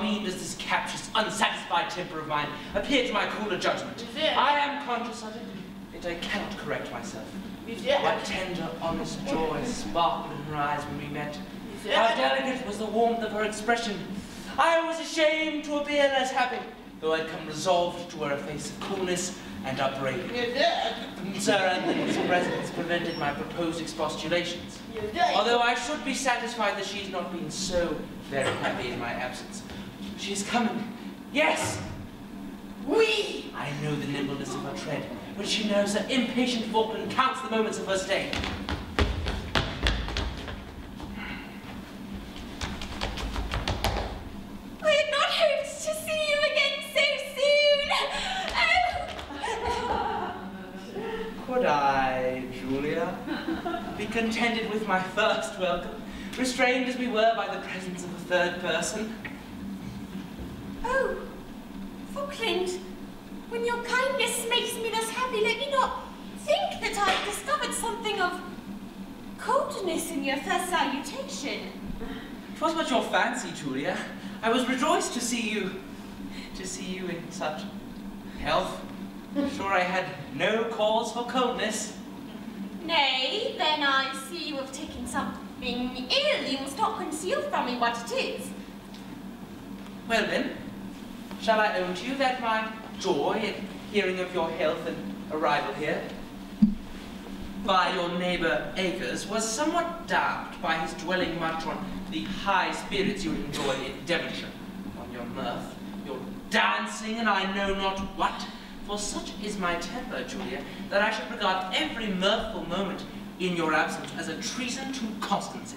how mean does this captious, unsatisfied temper of mine appear to my cooler judgment? I am conscious of it, yet I cannot correct myself. What tender, honest joy sparkled in her eyes when we met. How delicate was the warmth of her expression. I was ashamed to appear less happy, though I'd come resolved to wear a face of coolness and upbraiding. Sir Anthony's presence prevented my proposed expostulations. Although I should be satisfied that she's not been so very happy in my absence. She is coming. Yes! Oui! I know the nimbleness of her tread, but she knows her impatient Falkland counts the moments of her stay. I had not hoped to see you again so soon. Oh. Could I, Julia, be contented with my first welcome, restrained as we were by the presence of a third person? Oh, Falkland, when your kindness makes me thus happy, let me not think that I've discovered something of coldness in your first salutation. 'Twas but your fancy, Julia. I was rejoiced to see you in such health. Sure I had no cause for coldness. Nay, then I see you have taken something ill. You must not conceal from me what it is. Well then, shall I own to you that my joy at hearing of your health and arrival here by your neighbour Acres was somewhat damped by his dwelling much on the high spirits you enjoy in Devonshire, on your mirth, your dancing, and I know not what. For such is my temper, Julia, that I should regard every mirthful moment in your absence as a treason to constancy.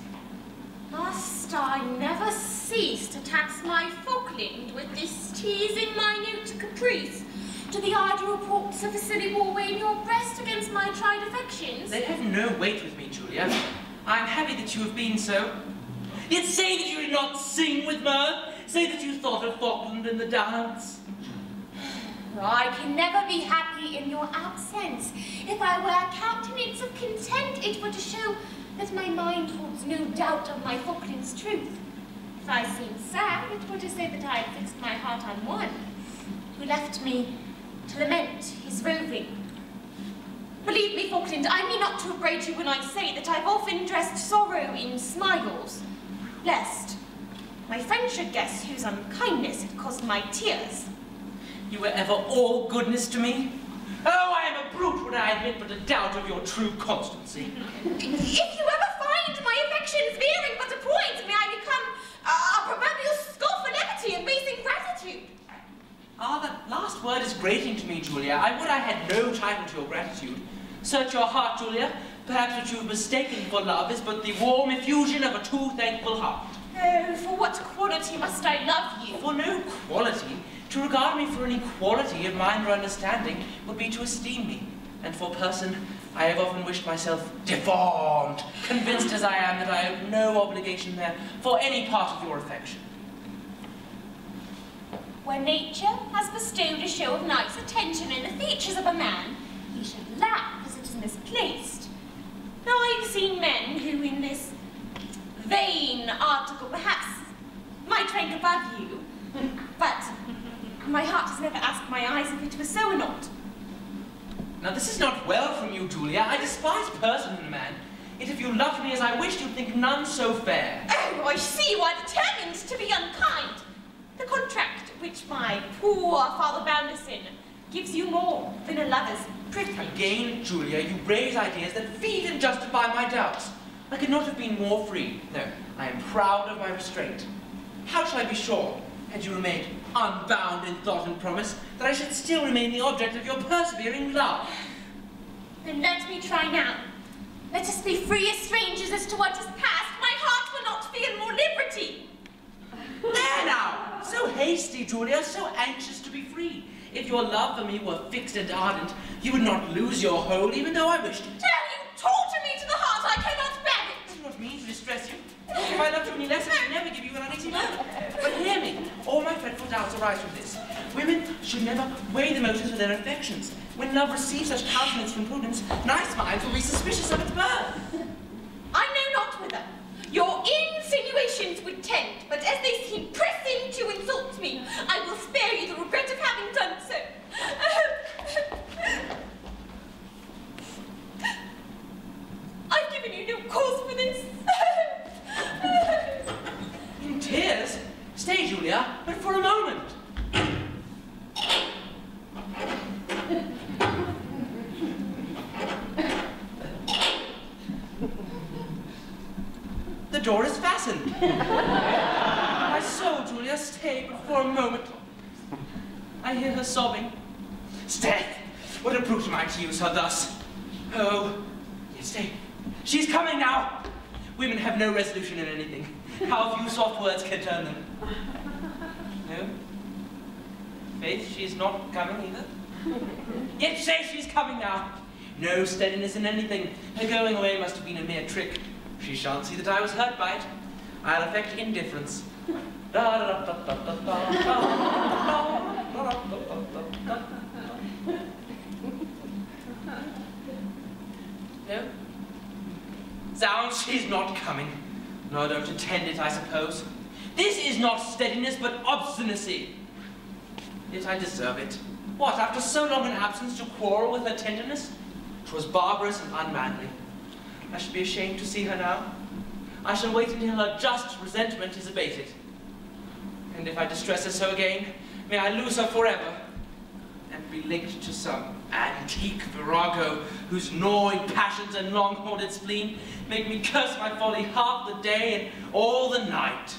Must I never cease to tax my Falkland with this teasing minute caprice, to the idle reports of a silly war weighing your breast against my tried affections? They have no weight with me, Julia. I am happy that you have been so. Yet say that you did not sing with mirth. Say that you thought of Falkland in the dance. I can never be happy in your absence. If I wear a countenance of content, it were to show that my mind holds no doubt of my Falkland's truth. If I seem sad, it were to say that I had fixed my heart on one, who left me to lament his roving. Believe me, Falkland, I mean not to upbraid you when I say that I've often dressed sorrow in smiles, lest my friend should guess whose unkindness had caused my tears. You were ever all goodness to me. Oh, I am a brute when I admit but a doubt of your true constancy. If you ever find my affections veering but a point, may I become a proverbial scoff for levity and base ingratitude. Ah, that last word is grating to me, Julia. I would I had no title to your gratitude. Search your heart, Julia. Perhaps what you've mistaken for love is but the warm effusion of a too thankful heart. Oh, for what quality must I love you? For no quality. To regard me for any quality of mind or understanding would be to esteem me. And for person, I have often wished myself deformed, convinced as I am that I have no obligation there for any part of your affection. Where nature has bestowed a show of nice attention in the features of a man, he should laugh as it is misplaced. Now I've seen men who in this vain article perhaps might rank above you, but my heart has never asked my eyes if it was so or not. Now this is not well from you, Julia. I despise person in a man. Yet if you loved me as I wished, you'd think none so fair. Oh, I see you are determined to be unkind. The contract which my poor father bound us in gives you more than a lover's privilege. Again, Julia, you raise ideas that feed and justify my doubts. I could not have been more free. No, I am proud of my restraint. How shall I be sure, had you remained unbound in thought and promise, that I should still remain the object of your persevering love? Then let me try now. Let us be free as strangers as to what is past. My heart will not feel more liberty. There now! So hasty, Julia, so anxious to be free. If your love for me were fixed and ardent, you would not lose your hold, even though I wished it. Tell you, torture me to the heart, I cannot bear it. I do not mean to distress you. If I loved you any less, I should never give you an uneasy moment. But hear me, all my fretful doubts arise from this. Women should never weigh the motives of their affections. When love receives such countenance from prudence, nice minds will be suspicious of its birth. I know not whither your insinuations would tend, but as they seem pressing to insult Stay, Julia, but for a moment. The door is fastened. My soul, Julia, stay but for a moment. I hear her sobbing. Stay! What a brute am I to use her thus? Oh, yes, stay. She's coming now. Women have no resolution in anything. How few soft words can turn them. No? Faith, she's not coming either. Yet say she's coming now. No steadiness in anything. Her going away must have been a mere trick. She shan't see that I was hurt by it. I'll affect indifference. No? Zounds, she's not coming. No, I don't intend it, I suppose. This is not steadiness, but obstinacy. Yet I deserve it. What, after so long an absence, to quarrel with her tenderness? 'Twas barbarous and unmanly. I should be ashamed to see her now. I shall wait until her just resentment is abated. And if I distress her so again, may I lose her forever, and be linked to some antique virago whose gnawing passions and long-hoarded spleen make me curse my folly half the day and all the night.